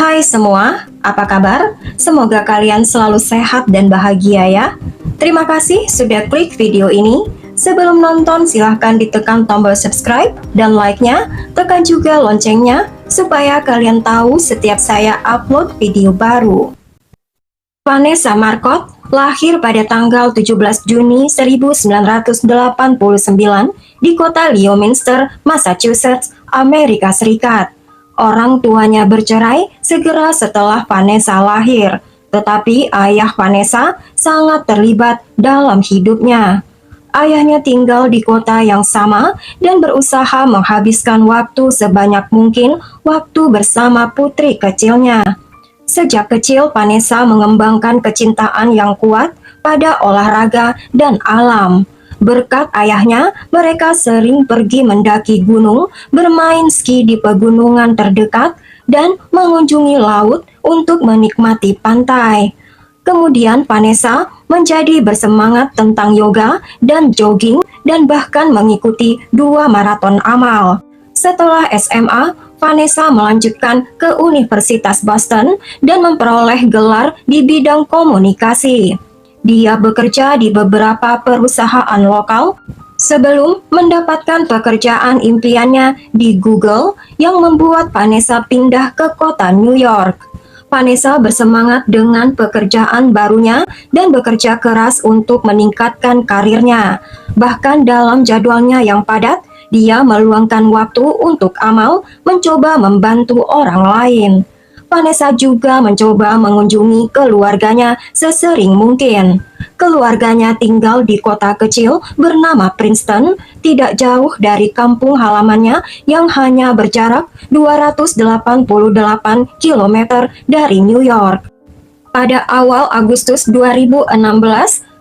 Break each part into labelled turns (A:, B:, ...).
A: Hai semua, apa kabar? Semoga kalian selalu sehat dan bahagia ya. Terima kasih sudah klik video ini. Sebelum nonton silahkan ditekan tombol subscribe dan like-nya, tekan juga loncengnya supaya kalian tahu setiap saya upload video baru. Vanessa Marcot lahir pada tanggal 17 Juni 1989 di kota Leominster, Massachusetts, Amerika Serikat. Orang tuanya bercerai segera setelah Vanessa lahir, tetapi ayah Vanessa sangat terlibat dalam hidupnya. Ayahnya tinggal di kota yang sama dan berusaha menghabiskan waktu sebanyak mungkin waktu bersama putri kecilnya. Sejak kecil, Vanessa mengembangkan kecintaan yang kuat pada olahraga dan alam. Berkat ayahnya, mereka sering pergi mendaki gunung, bermain ski di pegunungan terdekat, dan mengunjungi laut untuk menikmati pantai. Kemudian Vanessa menjadi bersemangat tentang yoga dan jogging dan bahkan mengikuti 2 maraton amal. Setelah SMA, Vanessa melanjutkan ke Universitas Boston dan memperoleh gelar di bidang komunikasi. Dia bekerja di beberapa perusahaan lokal sebelum mendapatkan pekerjaan impiannya di Google yang membuat Vanessa pindah ke kota New York. Vanessa bersemangat dengan pekerjaan barunya dan bekerja keras untuk meningkatkan karirnya. Bahkan dalam jadwalnya yang padat, dia meluangkan waktu untuk amal, mencoba membantu orang lain. Vanessa juga mencoba mengunjungi keluarganya sesering mungkin. Keluarganya tinggal di kota kecil bernama Princeton, tidak jauh dari kampung halamannya yang hanya berjarak 288 km dari New York. Pada awal Agustus 2016,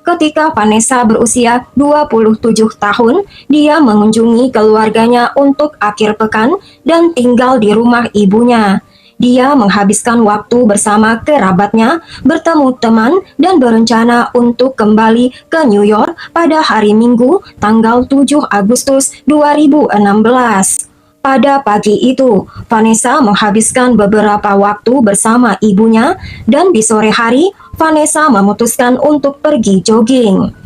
A: ketika Vanessa berusia 27 tahun, dia mengunjungi keluarganya untuk akhir pekan dan tinggal di rumah ibunya. Dia menghabiskan waktu bersama kerabatnya, bertemu teman, dan berencana untuk kembali ke New York pada hari Minggu, tanggal 7 Agustus 2016. Pada pagi itu, Vanessa menghabiskan beberapa waktu bersama ibunya, dan di sore hari, Vanessa memutuskan untuk pergi jogging.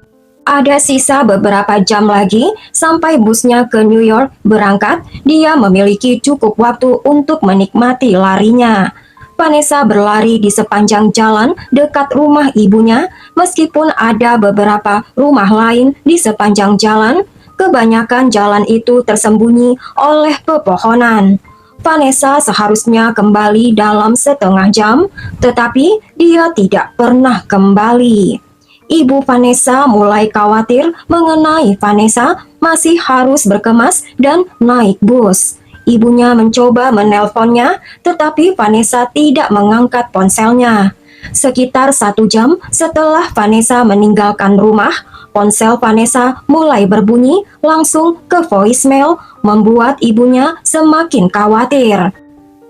A: Ada sisa beberapa jam lagi sampai busnya ke New York berangkat. Dia memiliki cukup waktu untuk menikmati larinya. Vanessa berlari di sepanjang jalan dekat rumah ibunya, meskipun ada beberapa rumah lain di sepanjang jalan. Kebanyakan jalan itu tersembunyi oleh pepohonan. Vanessa seharusnya kembali dalam setengah jam, tetapi dia tidak pernah kembali. Ibu Vanessa mulai khawatir mengenai Vanessa masih harus berkemas dan naik bus. Ibunya mencoba menelponnya, tetapi Vanessa tidak mengangkat ponselnya. Sekitar 1 jam setelah Vanessa meninggalkan rumah, ponsel Vanessa mulai berbunyi langsung ke voicemail, membuat ibunya semakin khawatir.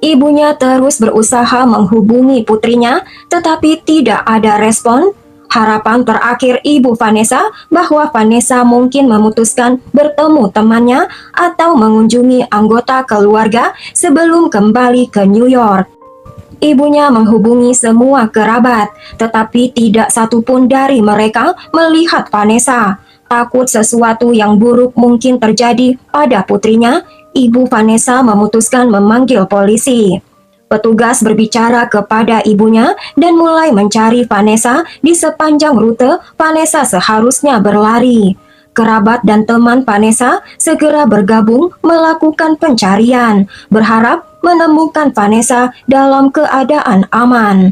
A: Ibunya terus berusaha menghubungi putrinya, tetapi tidak ada respon. Harapan terakhir ibu Vanessa bahwa Vanessa mungkin memutuskan bertemu temannya atau mengunjungi anggota keluarga sebelum kembali ke New York. Ibunya menghubungi semua kerabat, tetapi tidak satupun dari mereka melihat Vanessa. Takut sesuatu yang buruk mungkin terjadi pada putrinya, ibu Vanessa memutuskan memanggil polisi. Petugas berbicara kepada ibunya dan mulai mencari Vanessa di sepanjang rute Vanessa seharusnya berlari. Kerabat dan teman Vanessa segera bergabung melakukan pencarian, berharap menemukan Vanessa dalam keadaan aman.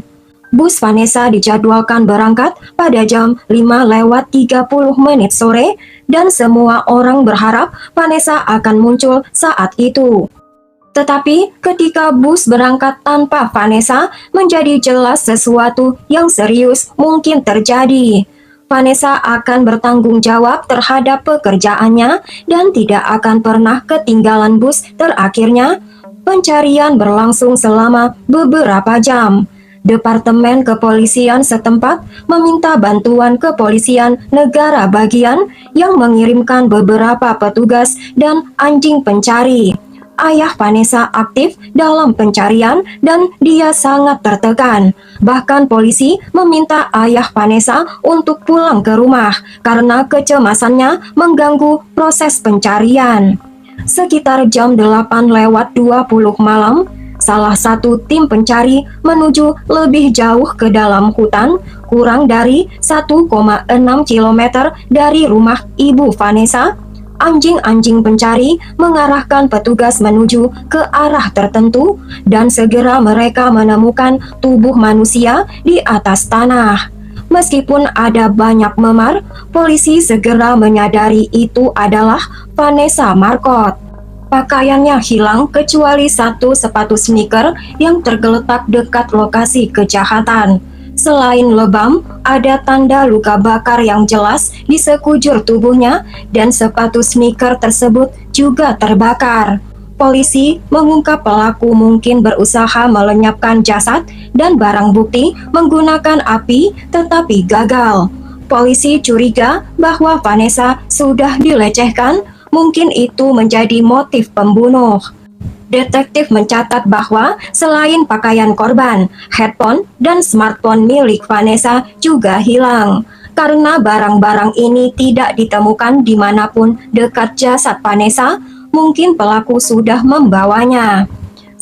A: Bus Vanessa dijadwalkan berangkat pada jam 5:30 sore dan semua orang berharap Vanessa akan muncul saat itu. Tetapi ketika bus berangkat tanpa Vanessa, menjadi jelas sesuatu yang serius mungkin terjadi. Vanessa akan bertanggung jawab terhadap pekerjaannya dan tidak akan pernah ketinggalan bus terakhirnya. Pencarian berlangsung selama beberapa jam. Departemen Kepolisian setempat meminta bantuan Kepolisian Negara Bagian yang mengirimkan beberapa petugas dan anjing pencari. ayah Vanessa aktif dalam pencarian dan dia sangat tertekan. Bahkan polisi meminta ayah Vanessa untuk pulang ke rumah karena kecemasannya mengganggu proses pencarian. Sekitar jam 8:20 malam, salah satu tim pencari menuju lebih jauh ke dalam hutan, kurang dari 1,6 km dari rumah ibu Vanessa. Anjing-anjing pencari mengarahkan petugas menuju ke arah tertentu dan segera mereka menemukan tubuh manusia di atas tanah. Meskipun ada banyak memar, polisi segera menyadari itu adalah Vanessa Marcotte. Pakaiannya hilang kecuali satu sepatu sneaker yang tergeletak dekat lokasi kejahatan. Selain lebam, ada tanda luka bakar yang jelas di sekujur tubuhnya dan sepatu sneaker tersebut juga terbakar. Polisi mengungkap pelaku mungkin berusaha melenyapkan jasad dan barang bukti menggunakan api tetapi gagal. Polisi curiga bahwa Vanessa sudah dilecehkan, mungkin itu menjadi motif pembunuh. Detektif mencatat bahwa selain pakaian korban, handphone dan smartphone milik Vanessa juga hilang. Karena barang-barang ini tidak ditemukan dimanapun dekat jasad Vanessa, mungkin pelaku sudah membawanya.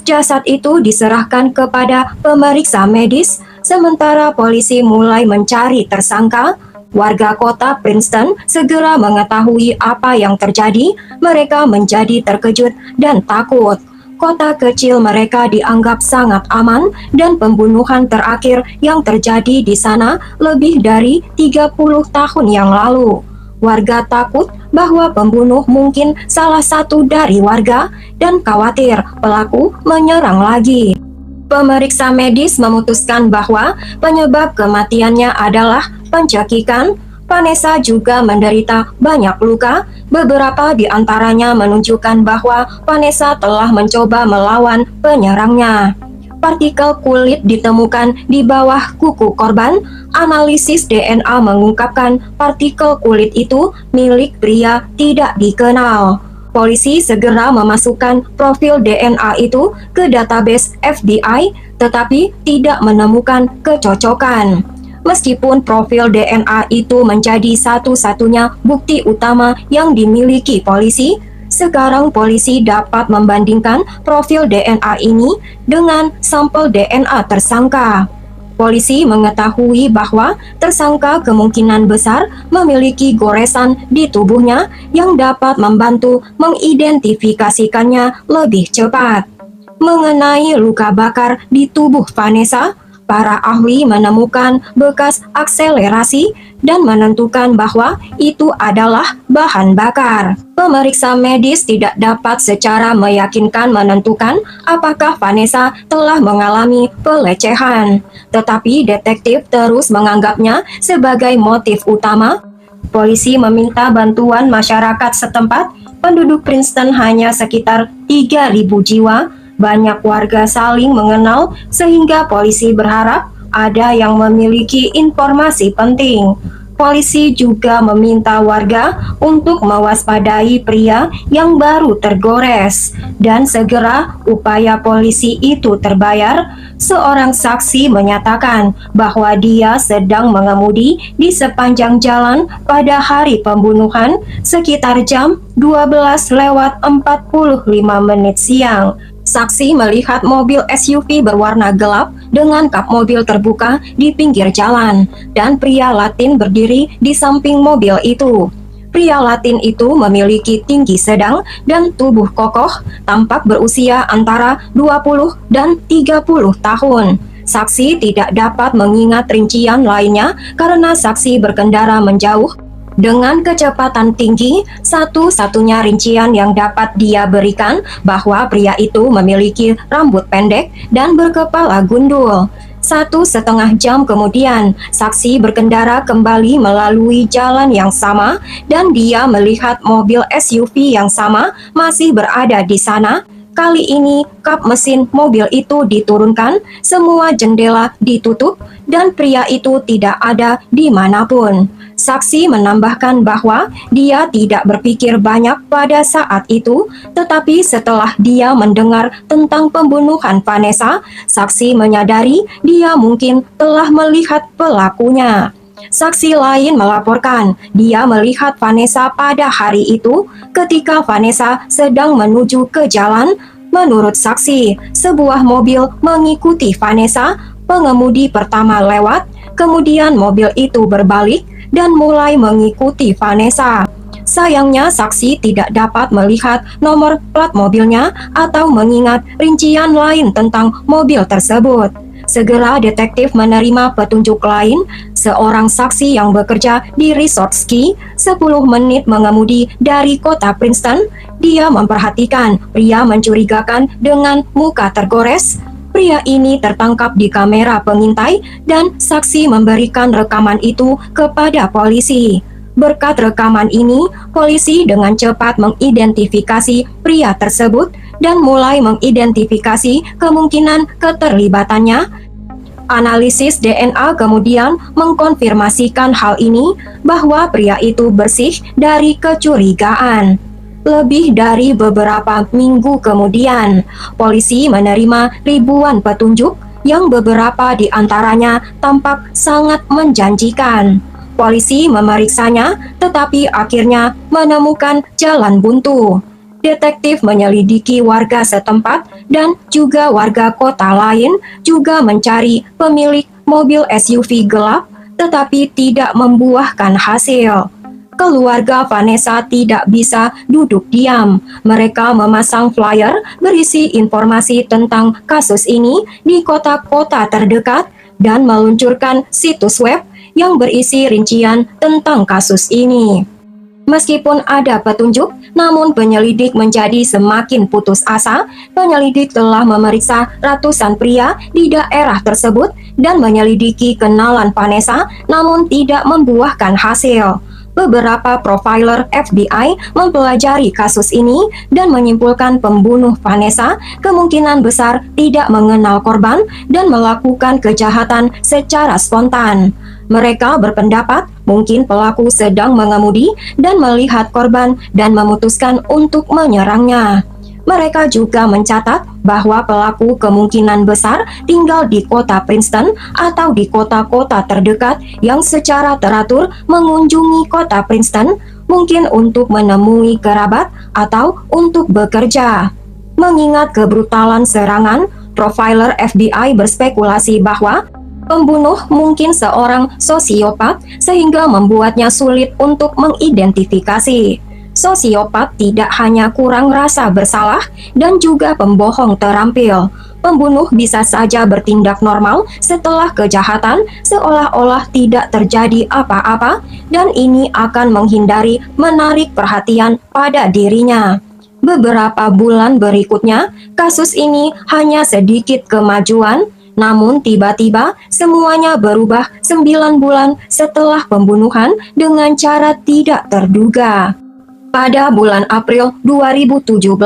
A: Jasad itu diserahkan kepada pemeriksa medis, sementara polisi mulai mencari tersangka. Warga kota Princeton segera mengetahui apa yang terjadi, mereka menjadi terkejut dan takut. Kota kecil mereka dianggap sangat aman dan pembunuhan terakhir yang terjadi di sana lebih dari 30 tahun yang lalu. Warga takut bahwa pembunuh mungkin salah satu dari warga dan khawatir pelaku menyerang lagi. Pemeriksa medis memutuskan bahwa penyebab kematiannya adalah pencekikan. Vanessa juga menderita banyak luka. Beberapa di antaranya menunjukkan bahwa Vanessa telah mencoba melawan penyerangnya. Partikel kulit ditemukan di bawah kuku korban. Analisis DNA mengungkapkan partikel kulit itu milik pria tidak dikenal. Polisi segera memasukkan profil DNA itu ke database FBI, tetapi tidak menemukan kecocokan. Meskipun profil DNA itu menjadi satu-satunya bukti utama yang dimiliki polisi, sekarang polisi dapat membandingkan profil DNA ini dengan sampel DNA tersangka. Polisi mengetahui bahwa tersangka kemungkinan besar memiliki goresan di tubuhnya yang dapat membantu mengidentifikasikannya lebih cepat. Mengenai luka bakar di tubuh Vanessa, para ahli menemukan bekas akselerasi dan menentukan bahwa itu adalah bahan bakar. Pemeriksa medis tidak dapat secara meyakinkan menentukan apakah Vanessa telah mengalami pelecehan, tetapi detektif terus menganggapnya sebagai motif utama. Polisi meminta bantuan masyarakat setempat. Penduduk Princeton hanya sekitar 3.000 jiwa. Banyak warga saling mengenal sehingga polisi berharap ada yang memiliki informasi penting. Polisi juga meminta warga untuk mewaspadai pria yang baru tergores dan segera upaya polisi itu terbayar. Seorang saksi menyatakan bahwa dia sedang mengemudi di sepanjang jalan pada hari pembunuhan sekitar jam 12:45 siang. Saksi melihat mobil SUV berwarna gelap dengan kap mobil terbuka di pinggir jalan, dan pria Latin berdiri di samping mobil itu. Pria Latin itu memiliki tinggi sedang dan tubuh kokoh, tampak berusia antara 20 dan 30 tahun. Saksi tidak dapat mengingat rincian lainnya karena saksi berkendara menjauh dengan kecepatan tinggi. Satu-satunya rincian yang dapat dia berikan bahwa pria itu memiliki rambut pendek dan berkepala gundul. 1,5 jam kemudian, saksi berkendara kembali melalui jalan yang sama dan dia melihat mobil SUV yang sama masih berada di sana. Kali ini kap mesin mobil itu diturunkan, semua jendela ditutup, dan pria itu tidak ada dimanapun. Saksi menambahkan bahwa dia tidak berpikir banyak pada saat itu, tetapi setelah dia mendengar tentang pembunuhan Vanessa, saksi menyadari dia mungkin telah melihat pelakunya. Saksi lain melaporkan dia melihat Vanessa pada hari itu ketika Vanessa sedang menuju ke jalan. Menurut saksi, sebuah mobil mengikuti Vanessa, pengemudi pertama lewat, kemudian mobil itu berbalik dan mulai mengikuti Vanessa. Sayangnya saksi tidak dapat melihat nomor plat mobilnya atau mengingat rincian lain tentang mobil tersebut. Segera detektif menerima petunjuk lain, seorang saksi yang bekerja di resort ski 10 menit mengemudi dari kota Princeton. Dia memperhatikan pria mencurigakan dengan muka tergores. Pria ini tertangkap di kamera pengintai dan saksi memberikan rekaman itu kepada polisi. Berkat rekaman ini, polisi dengan cepat mengidentifikasi pria tersebut dan mulai mengidentifikasi kemungkinan keterlibatannya. Analisis DNA kemudian mengkonfirmasikan hal ini bahwa pria itu bersih dari kecurigaan. Lebih dari beberapa minggu kemudian, polisi menerima ribuan petunjuk yang beberapa di antaranya tampak sangat menjanjikan. Polisi memeriksanya, tetapi akhirnya menemukan jalan buntu. Detektif menyelidiki warga setempat dan juga warga kota lain juga mencari pemilik mobil SUV gelap, tetapi tidak membuahkan hasil. Keluarga Vanessa tidak bisa duduk diam. Mereka memasang flyer berisi informasi tentang kasus ini di kota-kota terdekat dan meluncurkan situs web yang berisi rincian tentang kasus ini. Meskipun ada petunjuk, namun penyelidik menjadi semakin putus asa. Penyelidik telah memeriksa ratusan pria di daerah tersebut dan menyelidiki kenalan Vanessa, namun tidak membuahkan hasil. Beberapa profiler FBI mempelajari kasus ini dan menyimpulkan pembunuh Vanessa kemungkinan besar tidak mengenal korban dan melakukan kejahatan secara spontan. Mereka berpendapat mungkin pelaku sedang mengemudi dan melihat korban dan memutuskan untuk menyerangnya. Mereka juga mencatat bahwa pelaku kemungkinan besar tinggal di kota Princeton atau di kota-kota terdekat yang secara teratur mengunjungi kota Princeton, mungkin untuk menemui kerabat atau untuk bekerja. Mengingat kebrutalan serangan, profiler FBI berspekulasi bahwa pembunuh mungkin seorang sosiopat sehingga membuatnya sulit untuk mengidentifikasi. Sosiopat tidak hanya kurang rasa bersalah dan juga pembohong terampil. Pembunuh bisa saja bertindak normal setelah kejahatan seolah-olah tidak terjadi apa-apa dan ini akan menghindari menarik perhatian pada dirinya. Beberapa bulan berikutnya, kasus ini hanya sedikit kemajuan. Namun tiba-tiba semuanya berubah 9 bulan setelah pembunuhan dengan cara tidak terduga. Pada bulan April 2017,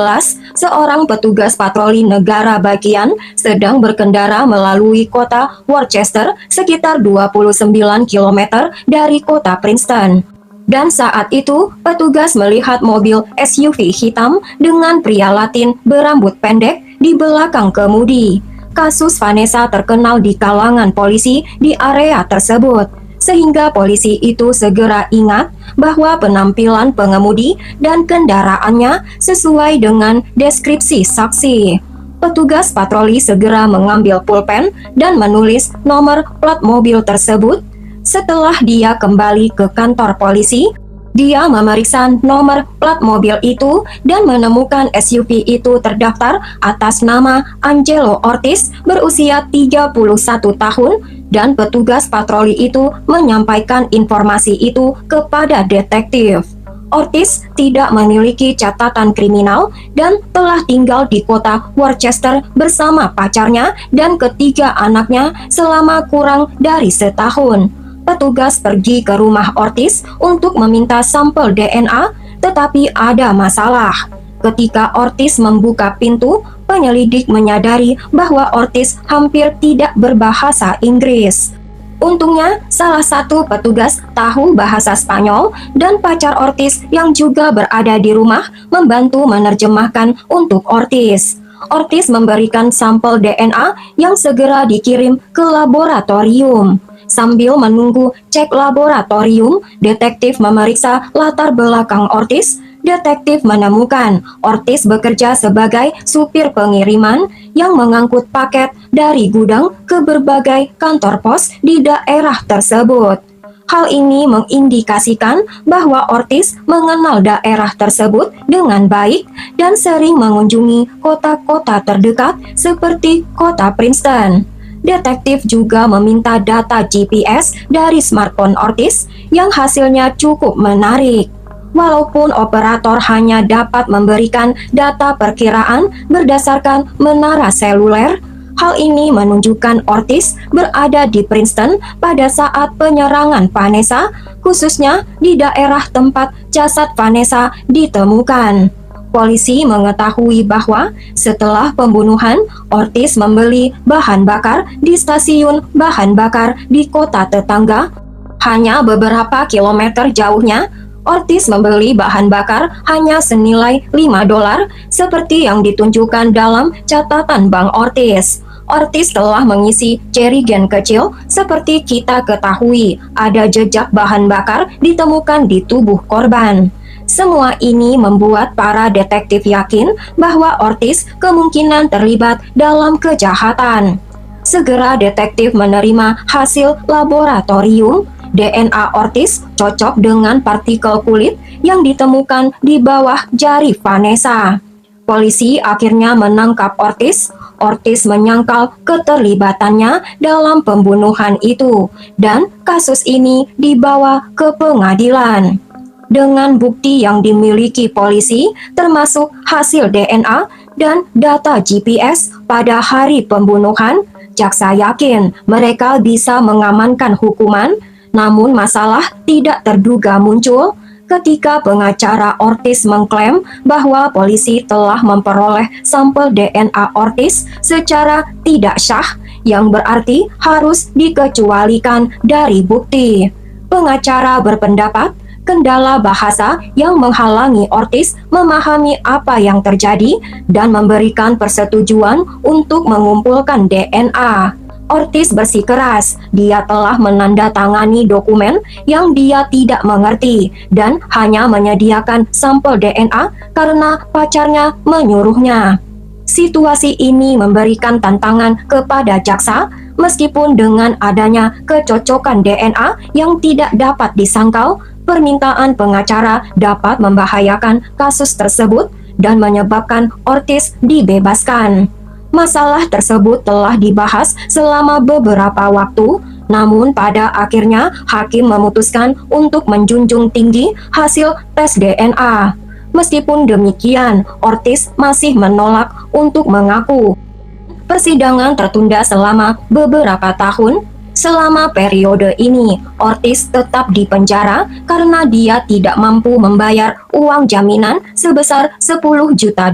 A: seorang petugas patroli negara bagian sedang berkendara melalui kota Worcester sekitar 29 km dari kota Princeton. Dan saat itu, petugas melihat mobil SUV hitam dengan pria Latin berambut pendek di belakang kemudi. Kasus Vanessa terkenal di kalangan polisi di area tersebut, sehingga polisi itu segera ingat bahwa penampilan pengemudi dan kendaraannya sesuai dengan deskripsi saksi. Petugas patroli segera mengambil pulpen dan menulis nomor plat mobil tersebut. Setelah dia kembali ke kantor polisi, dia memeriksa nomor plat mobil itu dan menemukan SUV itu terdaftar atas nama Angelo Ortiz berusia 31 tahun dan petugas patroli itu menyampaikan informasi itu kepada detektif. Ortiz tidak memiliki catatan kriminal dan telah tinggal di kota Worcester bersama pacarnya dan ketiga anaknya selama kurang dari setahun. Petugas pergi ke rumah Ortiz untuk meminta sampel DNA, tetapi ada masalah. Ketika Ortiz membuka pintu, penyelidik menyadari bahwa Ortiz hampir tidak berbahasa Inggris. Untungnya, salah satu petugas tahu bahasa Spanyol dan pacar Ortiz yang juga berada di rumah membantu menerjemahkan untuk Ortiz. Ortiz memberikan sampel DNA yang segera dikirim ke laboratorium. Sambil menunggu cek laboratorium, detektif memeriksa latar belakang Ortiz. Detektif menemukan Ortiz bekerja sebagai supir pengiriman yang mengangkut paket dari gudang ke berbagai kantor pos di daerah tersebut. Hal ini mengindikasikan bahwa Ortiz mengenal daerah tersebut dengan baik dan sering mengunjungi kota-kota terdekat seperti kota Princeton. Detektif juga meminta data GPS dari smartphone Ortiz yang hasilnya cukup menarik. Walaupun operator hanya dapat memberikan data perkiraan berdasarkan menara seluler, hal ini menunjukkan Ortiz berada di Princeton pada saat penyerangan Vanessa, khususnya di daerah tempat jasad Vanessa ditemukan. Polisi mengetahui bahwa setelah pembunuhan, Ortiz membeli bahan bakar di stasiun bahan bakar di kota tetangga. Hanya beberapa kilometer jauhnya, Ortiz membeli bahan bakar hanya senilai $5, seperti yang ditunjukkan dalam catatan Bank Ortiz. Ortiz telah mengisi jerigen kecil seperti kita ketahui, ada jejak bahan bakar ditemukan di tubuh korban. Semua ini membuat para detektif yakin bahwa Ortiz kemungkinan terlibat dalam kejahatan. Segera detektif menerima hasil laboratorium. DNA Ortiz cocok dengan partikel kulit yang ditemukan di bawah jari Vanessa. Polisi akhirnya menangkap Ortiz. Ortiz menyangkal keterlibatannya dalam pembunuhan itu, dan kasus ini dibawa ke pengadilan. Dengan bukti yang dimiliki polisi, termasuk hasil DNA dan data GPS pada hari pembunuhan, jaksa yakin mereka bisa mengamankan hukuman. Namun masalah tidak terduga muncul ketika pengacara Ortiz mengklaim bahwa polisi telah memperoleh sampel DNA Ortiz secara tidak syah, yang berarti harus dikecualikan dari bukti. Pengacara berpendapat kendala bahasa yang menghalangi Ortiz memahami apa yang terjadi dan memberikan persetujuan untuk mengumpulkan DNA. Ortiz bersikeras, dia telah menandatangani dokumen yang dia tidak mengerti dan hanya menyediakan sampel DNA karena pacarnya menyuruhnya. Situasi ini memberikan tantangan kepada jaksa, meskipun dengan adanya kecocokan DNA yang tidak dapat disangkal, permintaan pengacara dapat membahayakan kasus tersebut dan menyebabkan Ortiz dibebaskan. Masalah tersebut telah dibahas selama beberapa waktu, namun pada akhirnya hakim memutuskan untuk menjunjung tinggi hasil tes DNA. Meskipun demikian, Ortiz masih menolak untuk mengaku. Persidangan tertunda selama beberapa tahun. Selama periode ini, Ortiz tetap di penjara karena dia tidak mampu membayar uang jaminan sebesar $10 juta.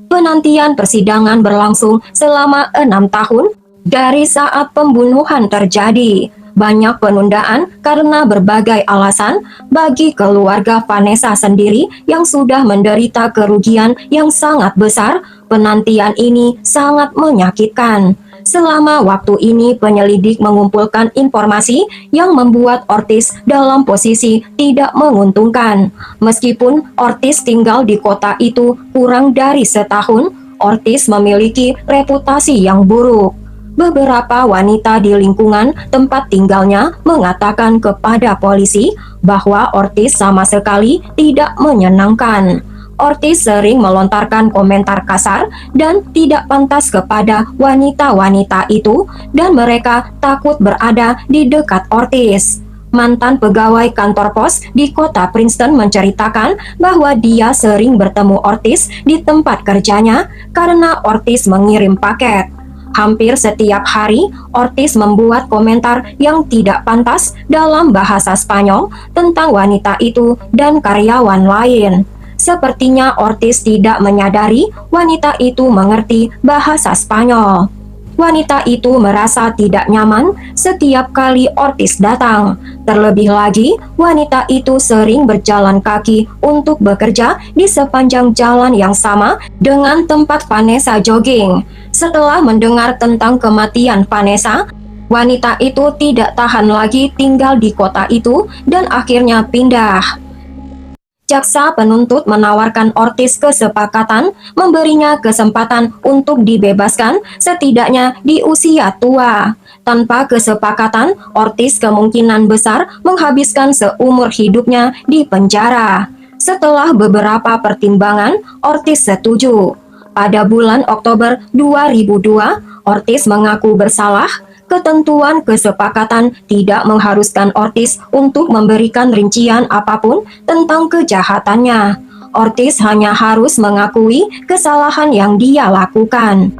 A: Penantian persidangan berlangsung selama 6 tahun dari saat pembunuhan terjadi. Banyak penundaan karena berbagai alasan bagi keluarga Vanessa sendiri yang sudah menderita kerugian yang sangat besar. Penantian ini sangat menyakitkan. Selama waktu ini, penyelidik mengumpulkan informasi yang membuat Ortiz dalam posisi tidak menguntungkan. Meskipun Ortiz tinggal di kota itu kurang dari setahun, Ortiz memiliki reputasi yang buruk. Beberapa wanita di lingkungan tempat tinggalnya mengatakan kepada polisi bahwa Ortiz sama sekali tidak menyenangkan. Ortiz sering melontarkan komentar kasar dan tidak pantas kepada wanita-wanita itu, dan mereka takut berada di dekat Ortiz. Mantan pegawai kantor pos di kota Princeton menceritakan bahwa dia sering bertemu Ortiz di tempat kerjanya karena Ortiz mengirim paket. Hampir setiap hari, Ortiz membuat komentar yang tidak pantas dalam bahasa Spanyol tentang wanita itu dan karyawan lain. Sepertinya Ortiz tidak menyadari wanita itu mengerti bahasa Spanyol. Wanita itu merasa tidak nyaman setiap kali Ortiz datang. Terlebih lagi, wanita itu sering berjalan kaki untuk bekerja di sepanjang jalan yang sama dengan tempat Vanessa jogging. Setelah mendengar tentang kematian Vanessa, wanita itu tidak tahan lagi tinggal di kota itu dan akhirnya pindah. Jaksa penuntut menawarkan Ortiz kesepakatan memberinya kesempatan untuk dibebaskan setidaknya di usia tua. Tanpa kesepakatan, Ortiz kemungkinan besar menghabiskan seumur hidupnya di penjara. Setelah beberapa pertimbangan, Ortiz setuju. Pada bulan Oktober 2002, Ortiz mengaku bersalah. Ketentuan kesepakatan tidak mengharuskan Ortiz untuk memberikan rincian apapun tentang kejahatannya. Ortiz hanya harus mengakui kesalahan yang dia lakukan.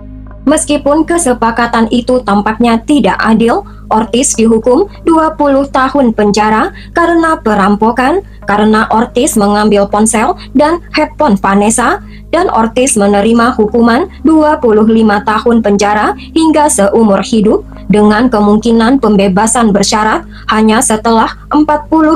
A: Meskipun kesepakatan itu tampaknya tidak adil, Ortiz dihukum 20 tahun penjara karena perampokan, karena Ortiz mengambil ponsel dan handphone Vanessa, dan Ortiz menerima hukuman 25 tahun penjara hingga seumur hidup dengan kemungkinan pembebasan bersyarat hanya setelah 45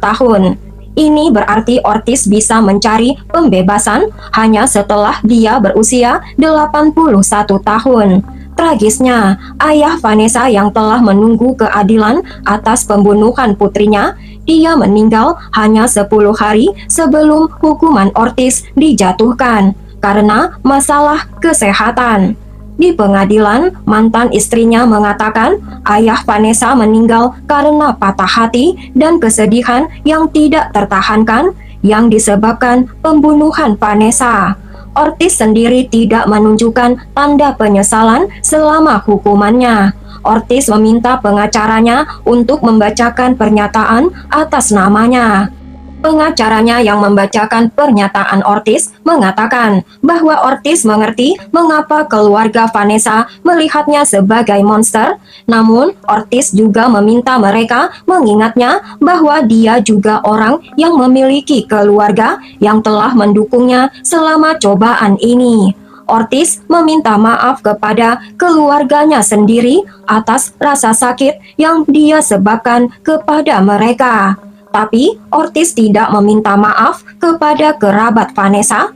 A: tahun. Ini berarti Ortiz bisa mencari pembebasan hanya setelah dia berusia 81 tahun. Tragisnya, ayah Vanessa yang telah menunggu keadilan atas pembunuhan putrinya, dia meninggal hanya 10 hari sebelum hukuman Ortiz dijatuhkan karena masalah kesehatan. Di pengadilan, mantan istrinya mengatakan ayah Vanessa meninggal karena patah hati dan kesedihan yang tidak tertahankan yang disebabkan pembunuhan Vanessa. Ortiz sendiri tidak menunjukkan tanda penyesalan selama hukumannya. Ortiz meminta pengacaranya untuk membacakan pernyataan atas namanya. Pengacaranya yang membacakan pernyataan Ortiz mengatakan bahwa Ortiz mengerti mengapa keluarga Vanessa melihatnya sebagai monster, namun Ortiz juga meminta mereka mengingatnya bahwa dia juga orang yang memiliki keluarga yang telah mendukungnya selama cobaan ini. Ortiz meminta maaf kepada keluarganya sendiri atas rasa sakit yang dia sebabkan kepada mereka. Tapi Ortiz tidak meminta maaf kepada kerabat Vanessa.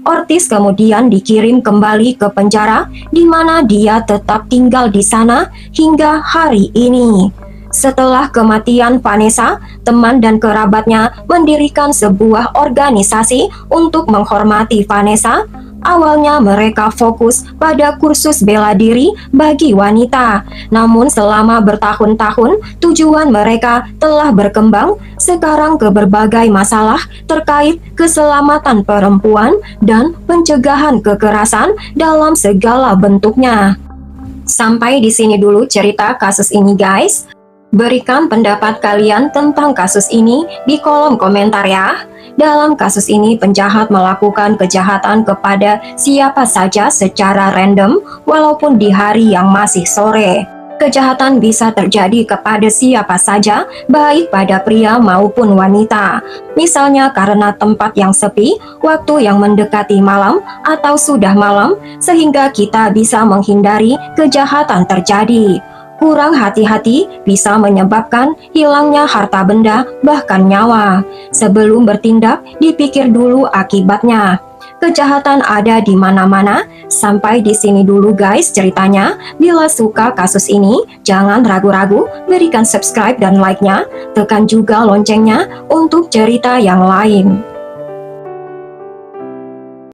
A: Ortiz kemudian dikirim kembali ke penjara di mana dia tetap tinggal di sana hingga hari ini. Setelah kematian Vanessa, teman dan kerabatnya mendirikan sebuah organisasi untuk menghormati Vanessa. Awalnya mereka fokus pada kursus bela diri bagi wanita, namun selama bertahun-tahun tujuan mereka telah berkembang sekarang ke berbagai masalah terkait keselamatan perempuan dan pencegahan kekerasan dalam segala bentuknya. Sampai di sini dulu cerita kasus ini guys. Berikan pendapat kalian tentang kasus ini di kolom komentar ya. Dalam kasus ini penjahat melakukan kejahatan kepada siapa saja secara random walaupun di hari yang masih sore. Kejahatan bisa terjadi kepada siapa saja, baik pada pria maupun wanita. Misalnya karena tempat yang sepi, waktu yang mendekati malam, atau sudah malam, sehingga kita bisa menghindari kejahatan terjadi. Kurang hati-hati bisa menyebabkan hilangnya harta benda, bahkan nyawa. Sebelum bertindak, dipikir dulu akibatnya. Kejahatan ada di mana-mana. Sampai di sini dulu guys ceritanya. Bila suka kasus ini, jangan ragu-ragu, berikan subscribe dan like-nya. Tekan juga loncengnya untuk cerita yang lain.